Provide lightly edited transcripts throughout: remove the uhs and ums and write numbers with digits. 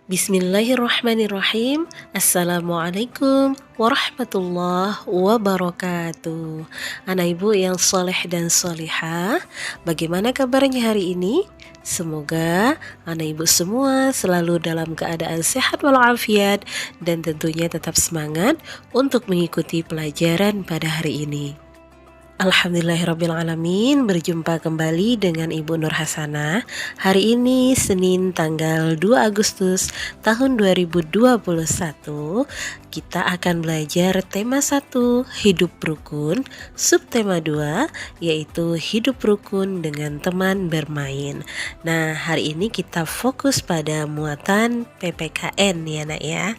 Bismillahirrahmanirrahim. Assalamualaikum warahmatullahi wabarakatuh. Anak ibu yang soleh dan solihah, bagaimana kabarnya hari ini? Semoga anak ibu semua selalu dalam keadaan sehat walafiat dan tentunya tetap semangat untuk mengikuti pelajaran pada hari ini. Alhamdulillahirrabbilalamin, berjumpa kembali dengan Ibu Nur Hasanah. Hari ini Senin tanggal 2 Agustus tahun 2021. Kita akan belajar tema 1, hidup rukun, subtema 2 yaitu hidup rukun dengan teman bermain. Nah, hari ini kita fokus pada muatan PPKN ya nak ya.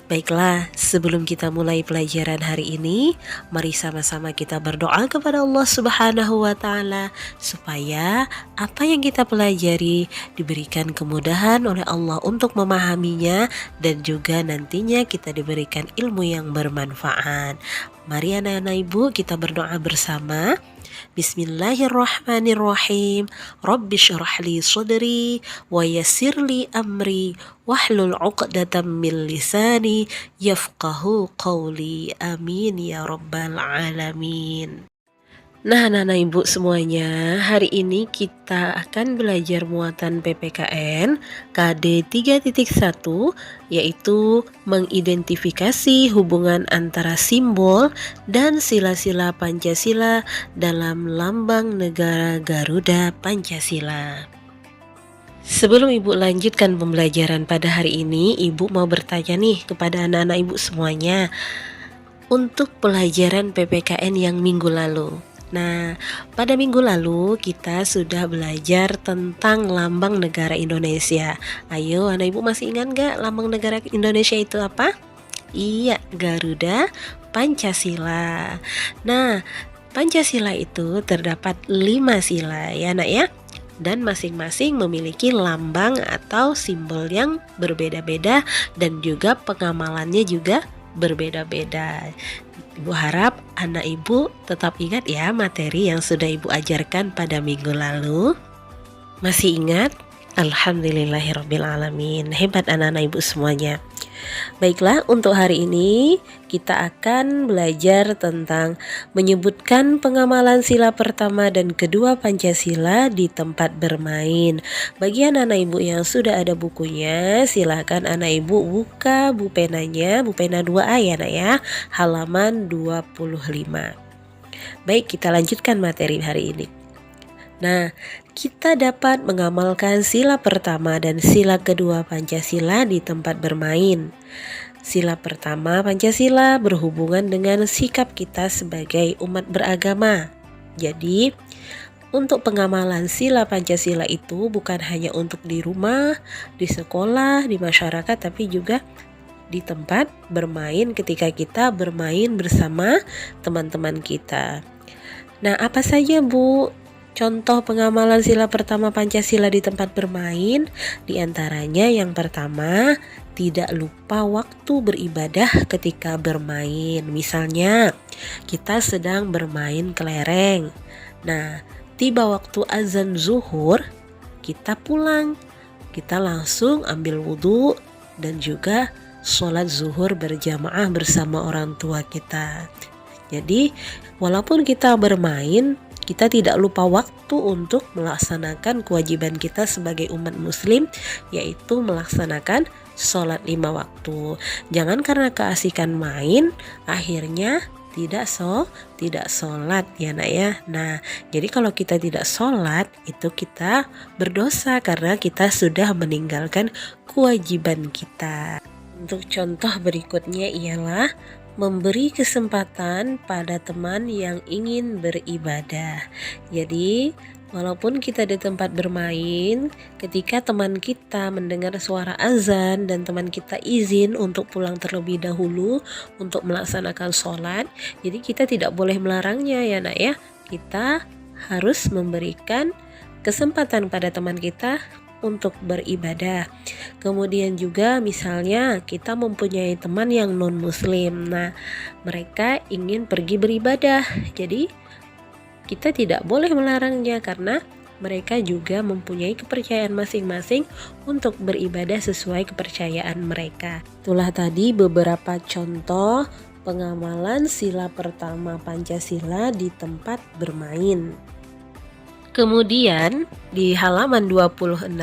Baiklah, sebelum kita mulai pelajaran hari ini, mari sama-sama kita berdoa kepada Allah Subhanahu wa Ta'ala supaya apa yang kita pelajari diberikan kemudahan oleh Allah untuk memahaminya dan juga nantinya kita diberikan ilmu yang bermanfaat. Mari anak-anak ibu kita berdoa bersama. Bismillahirrahmanirrahim. Rabbi syrah li sadri wa yassir li amri wahlul 'uqdatam min lisani yafqahu qawli. Amin ya rabbal alamin. Nah, anak-anak ibu semuanya, hari ini kita akan belajar muatan PPKN KD 3.1 yaitu mengidentifikasi hubungan antara simbol dan sila-sila Pancasila dalam lambang negara Garuda Pancasila. Sebelum ibu lanjutkan pembelajaran pada hari ini, ibu mau bertanya nih kepada anak-anak ibu semuanya untuk pelajaran PPKN yang minggu lalu. Nah, pada minggu lalu kita sudah belajar tentang lambang negara Indonesia. Ayo, anak ibu masih ingat gak lambang negara Indonesia itu apa? Iya, Garuda Pancasila. Nah, Pancasila itu terdapat 5 sila ya nak ya. Dan masing-masing memiliki lambang atau simbol yang berbeda-beda dan juga pengamalannya juga berbeda-beda. Ibu harap anak ibu tetap ingat ya materi yang sudah ibu ajarkan pada minggu lalu. Masih ingat? Alhamdulillahirrabbilalamin. Hebat anak-anak ibu semuanya. Baiklah, untuk hari ini kita akan belajar tentang menyebutkan pengamalan sila pertama dan kedua Pancasila di tempat bermain. Bagi anak-anak ibu yang sudah ada bukunya, silakan anak ibu buka bu penanya, bu pena 2A ya nak ya, halaman 25. Baik, kita lanjutkan materi hari ini. Nah, kita dapat mengamalkan sila pertama dan sila kedua Pancasila di tempat bermain. Sila pertama Pancasila berhubungan dengan sikap kita sebagai umat beragama. Jadi, untuk pengamalan sila Pancasila itu bukan hanya untuk di rumah, di sekolah, di masyarakat, tapi juga di tempat bermain ketika kita bermain bersama teman-teman kita. Nah, apa saja Bu contoh pengamalan sila pertama Pancasila di tempat bermain? Di antaranya yang pertama, tidak lupa waktu beribadah ketika bermain. Misalnya, kita sedang bermain kelereng. Nah, tiba waktu azan zuhur, kita pulang. Kita langsung ambil wudhu dan juga sholat zuhur berjamaah bersama orang tua kita. Jadi, walaupun kita bermain, kita tidak lupa waktu untuk melaksanakan kewajiban kita sebagai umat muslim, yaitu melaksanakan sholat 5 waktu. Jangan karena keasikan main, akhirnya tidak sholat ya nak ya. Nah, jadi kalau kita tidak sholat, itu kita berdosa karena kita sudah meninggalkan kewajiban kita. Untuk contoh berikutnya ialah memberi kesempatan pada teman yang ingin beribadah. Jadi, walaupun kita di tempat bermain, ketika teman kita mendengar suara azan dan teman kita izin untuk pulang terlebih dahulu untuk melaksanakan sholat, jadi kita tidak boleh melarangnya ya nak ya. Kita harus memberikan kesempatan pada teman kita untuk beribadah. Kemudian juga misalnya kita mempunyai teman yang non muslim. Nah, mereka ingin pergi beribadah. Jadi kita tidak boleh melarangnya karena mereka juga mempunyai kepercayaan masing-masing untuk beribadah sesuai kepercayaan mereka. Itulah tadi beberapa contoh pengamalan sila pertama Pancasila di tempat bermain. Kemudian di halaman 26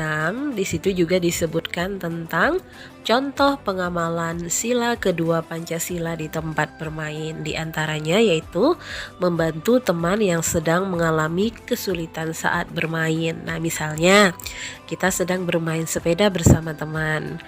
di situ juga disebutkan tentang contoh pengamalan sila kedua Pancasila di tempat bermain. Di antaranya yaitu membantu teman yang sedang mengalami kesulitan saat bermain. Nah, misalnya kita sedang bermain sepeda bersama teman.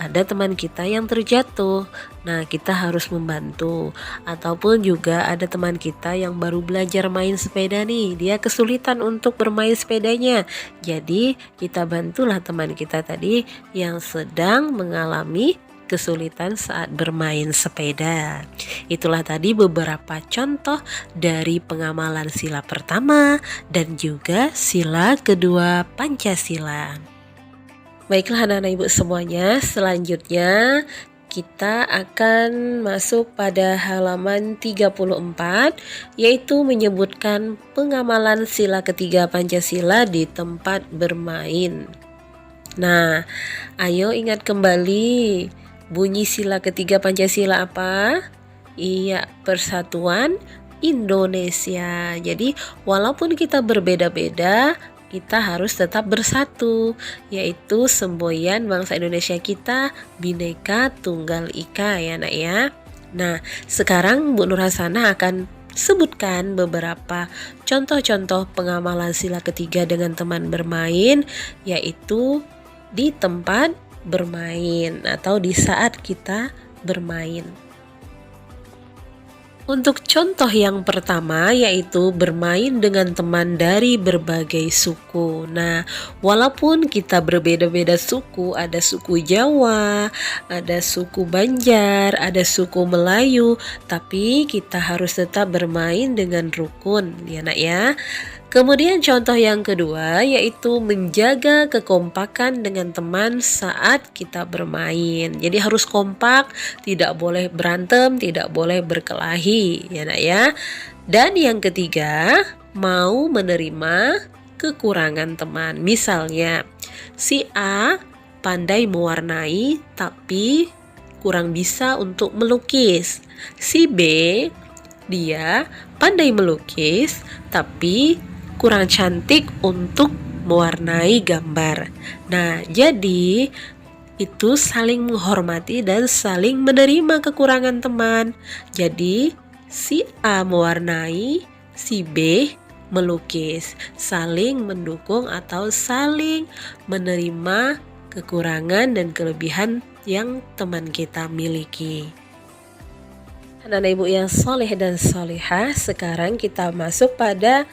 Ada teman kita yang terjatuh. Nah, kita harus membantu. Ataupun juga ada teman kita yang baru belajar main sepeda nih. Dia kesulitan untuk bermain sepedanya. Jadi kita bantulah teman kita tadi yang sedang mengalami kesulitan saat bermain sepeda. Itulah tadi beberapa contoh dari pengamalan sila pertama dan juga sila kedua Pancasila. Baiklah anak-anak ibu semuanya, selanjutnya kita akan masuk pada halaman 34, yaitu menyebutkan pengamalan sila ketiga Pancasila di tempat bermain. Nah, ayo ingat kembali bunyi sila ketiga Pancasila apa? Iya, Persatuan Indonesia. Jadi walaupun kita berbeda-beda, kita harus tetap bersatu, yaitu semboyan bangsa Indonesia kita Bhinneka Tunggal Ika ya nak ya. Nah, sekarang Bu Nur Hasanah akan sebutkan beberapa contoh-contoh pengamalan sila ketiga dengan teman bermain, yaitu di tempat bermain atau di saat kita bermain. Untuk contoh yang pertama yaitu bermain dengan teman dari berbagai suku. Nah, walaupun kita berbeda-beda suku, ada suku Jawa, ada suku Banjar, ada suku Melayu, tapi kita harus tetap bermain dengan rukun, ya nak ya. Kemudian contoh yang kedua yaitu menjaga kekompakan dengan teman saat kita bermain. Jadi harus kompak, tidak boleh berantem, tidak boleh berkelahi, ya nak ya. Dan yang ketiga, mau menerima kekurangan teman. Misalnya, si A pandai mewarnai tapi kurang bisa untuk melukis. Si B, dia pandai melukis tapi kurang cantik untuk mewarnai gambar. Nah, jadi itu saling menghormati dan saling menerima kekurangan teman. Jadi si A mewarnai, si B melukis, saling mendukung atau saling menerima kekurangan dan kelebihan yang teman kita miliki. Anak-anak ibu yang soleh dan solehah, sekarang kita masuk pada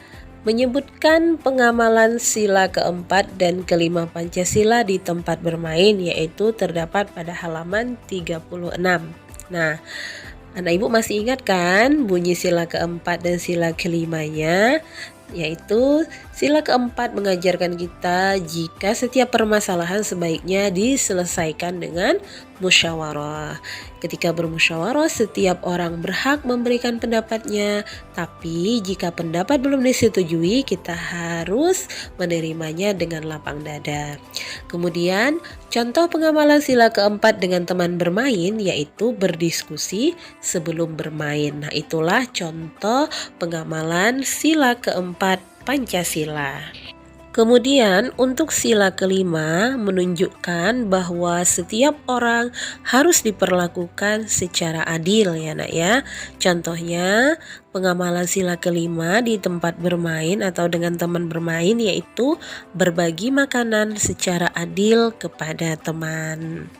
menyebutkan pengamalan sila keempat dan kelima Pancasila di tempat bermain, yaitu terdapat pada halaman 36. Nah, anak ibu masih ingat kan bunyi sila keempat dan sila kelimanya? Yaitu sila keempat mengajarkan kita jika setiap permasalahan sebaiknya diselesaikan dengan musyawarah. Ketika bermusyawarah, setiap orang berhak memberikan pendapatnya, tapi jika pendapat belum disetujui, kita harus menerimanya dengan lapang dada. Kemudian, contoh pengamalan sila keempat dengan teman bermain yaitu berdiskusi sebelum bermain. Nah, itulah contoh pengamalan sila keempat Pancasila. Kemudian untuk sila kelima menunjukkan bahwa setiap orang harus diperlakukan secara adil ya nak ya. Contohnya pengamalan sila kelima di tempat bermain atau dengan teman bermain yaitu berbagi makanan secara adil kepada teman.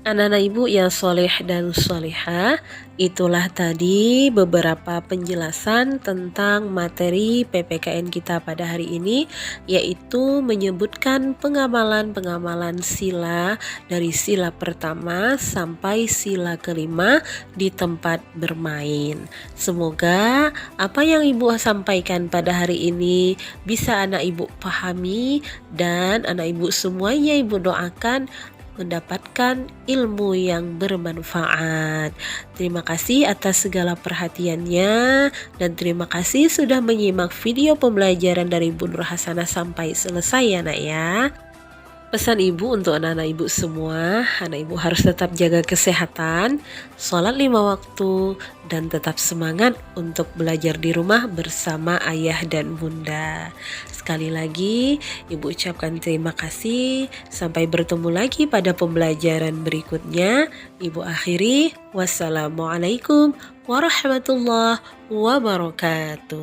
Anak-anak ibu yang soleh dan solehah, itulah tadi beberapa penjelasan tentang materi PPKN kita pada hari ini, yaitu menyebutkan pengamalan-pengamalan sila dari sila pertama sampai sila kelima di tempat bermain. Semoga apa yang ibu sampaikan pada hari ini bisa anak ibu pahami dan anak ibu semuanya ibu doakan mendapatkan ilmu yang bermanfaat. Terima kasih atas segala perhatiannya dan terima kasih sudah menyimak video pembelajaran dari Bu Nur Hasanah sampai selesai ya nak ya. Pesan ibu untuk anak-anak ibu semua, anak ibu harus tetap jaga kesehatan, sholat 5 waktu, dan tetap semangat untuk belajar di rumah bersama ayah dan bunda. Sekali lagi, ibu ucapkan terima kasih. Sampai bertemu lagi pada pembelajaran berikutnya. Ibu akhiri, wassalamualaikum warahmatullahi wabarakatuh.